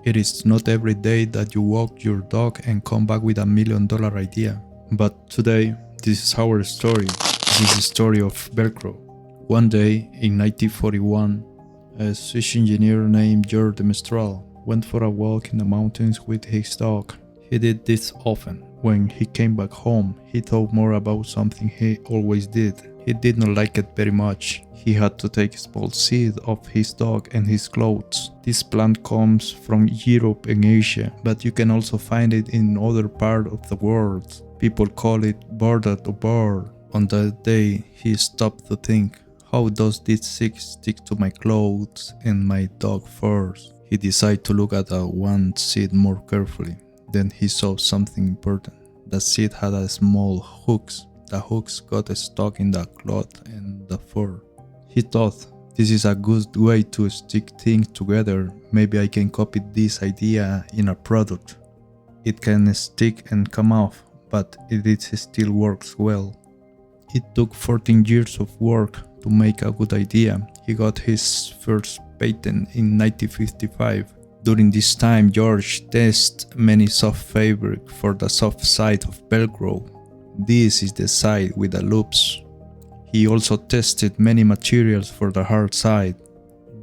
It is not every day that you walk your dog and come back with $1 million idea. But today, this is our story. This is the story of Velcro. One day, in 1941, a Swiss engineer named George de Mestral went for a walk in the mountains with his dog. He did this often. When he came back home, he thought more about something he always did. He did not like it very much. He had to take a small seed of his dog and his clothes. This plant comes from Europe and Asia, but you can also find it in other parts of the world. People call it border to bird. On that day, he stopped to think, how does this seed stick to my clothes and my dog furs? He decided to look at one seed more carefully. Then he saw something important. The seed had a small hooks. The hooks got stuck in the cloth and the fur. He thought, this is a good way to stick things together. Maybe I can copy this idea in a product. It can stick and come off, but it still works well. It took 14 years of work to make a good idea. He got his first patent in 1955. During this time, George tested many soft fabric for the soft side of Velcro. This is the side with the loops. He also tested many materials for the hard side.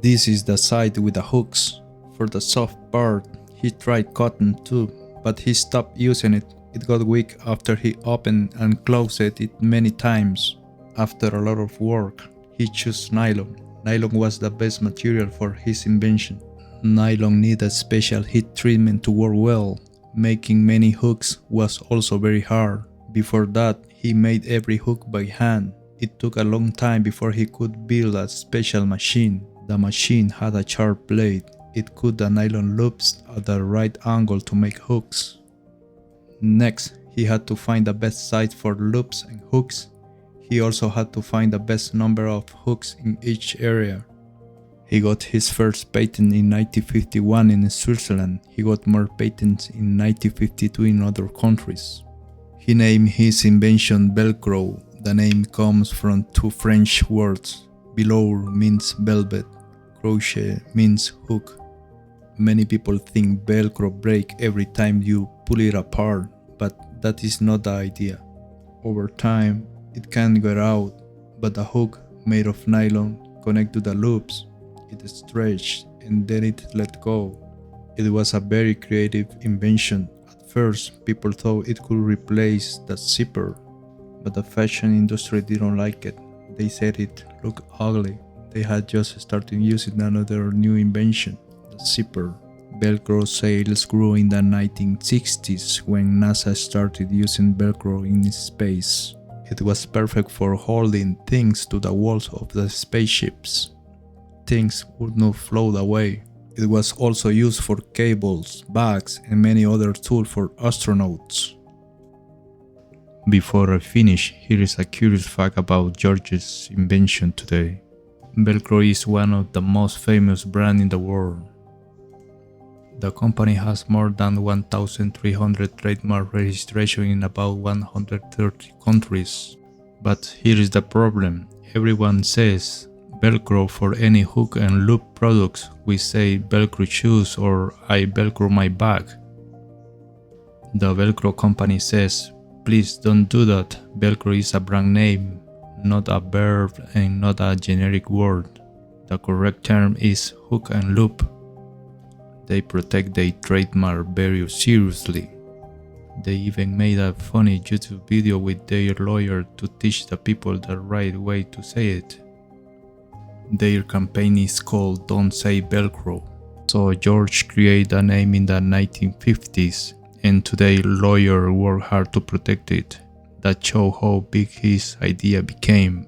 This is the side with the hooks. For the soft part, he tried cotton too, but he stopped using it. It got weak after he opened and closed it many times. After a lot of work, he chose nylon. Nylon was the best material for his invention. Nylon needed special heat treatment to work well. Making many hooks was also very hard. Before that, he made every hook by hand. It took a long time before he could build a special machine. The machine had a sharp blade. It cut the nylon loops at the right angle to make hooks. Next, he had to find the best size for loops and hooks. He also had to find the best number of hooks in each area. He got his first patent in 1951 in Switzerland. He got more patents in 1952 in other countries. He named his invention Velcro. The name comes from two French words. Velours means velvet, crochet means hook. Many people think Velcro breaks every time you pull it apart, but that is not the idea. Over time, it can get out, but the hook, made of nylon, connects to the loops. It stretched and then it let go. It was a very creative invention. At first, people thought it could replace the zipper, but the fashion industry didn't like it. They said it looked ugly. They had just started using another new invention, the zipper. Velcro sales grew in the 1960s when NASA started using Velcro in space. It was perfect for holding things to the walls of the spaceships. Things would not float away. It was also used for cables, bags, and many other tools for astronauts. Before I finish, here is a curious fact about George's invention today. Velcro is one of the most famous brands in the world. The company has more than 1,300 trademark registrations in about 130 countries. But here is the problem. Everyone says Velcro for any hook and loop products. We say Velcro shoes or I Velcro my bag. The Velcro company says, please don't do that. Velcro is a brand name, not a verb and not a generic word. The correct term is hook and loop. They protect their trademark very seriously. They even made a funny YouTube video with their lawyer to teach the people the right way to say it. Their campaign is called Don't Say Velcro. So George created a name in the 1950s, and today lawyers work hard to protect it. That shows how big his idea became.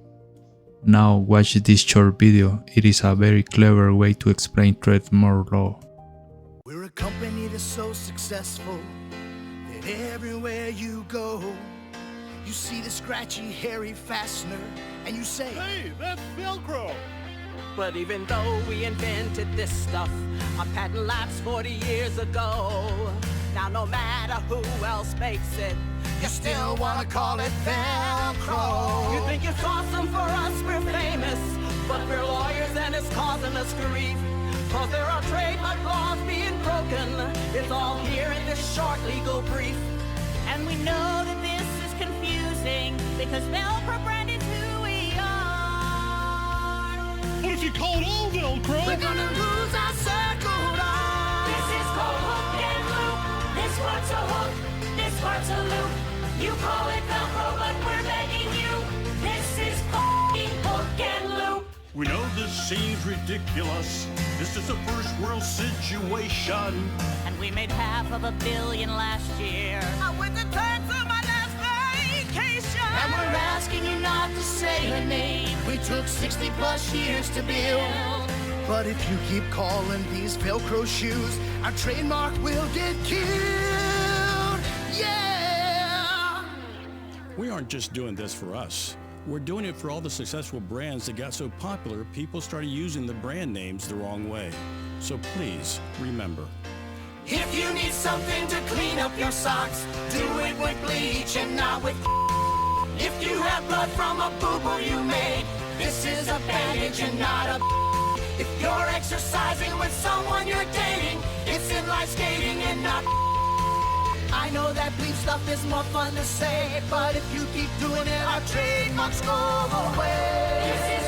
Now watch this short video. It is a very clever way to explain trademark law. We're a company that's so successful that everywhere you go, you see the scratchy, hairy fastener, and you say, Hey, that's Velcro! But even though we invented this stuff, our patent lapsed 40 years ago. Now no matter who else makes it, you still wanna call it Velcro. you think it's awesome for us, we're famous, but we're lawyers and it's causing us grief. 'cause there are trademark laws being broken. It's all here in this short legal brief. And we know that this is confusing because Velcro brand is who we are. What if you call it all Velcro? We're gonna lose our circle. This is called hook and loop. This part's a hook, this part's a loop. You call it Velcro, but we're begging you. This is f***ing hook and loop. We know this seems ridiculous. This is a first world situation. And we made $500 million last year. I went to Texas on my last vacation. And we're asking you not to say her name. We took 60 plus years to build. But if you keep calling these Velcro shoes, our trademark will get killed. Yeah! We aren't just doing this for us. We're doing it for all the successful brands that got so popular, people started using the brand names the wrong way. So please, remember. If you need something to clean up your socks, do it with bleach and not with If you have blood from a boo-boo you made, this is a bandage and not a If you're exercising with someone you're dating, it's in life skating and not I know that bleach stuff is more fun to say, but if you keep doing it, our trademarks go away.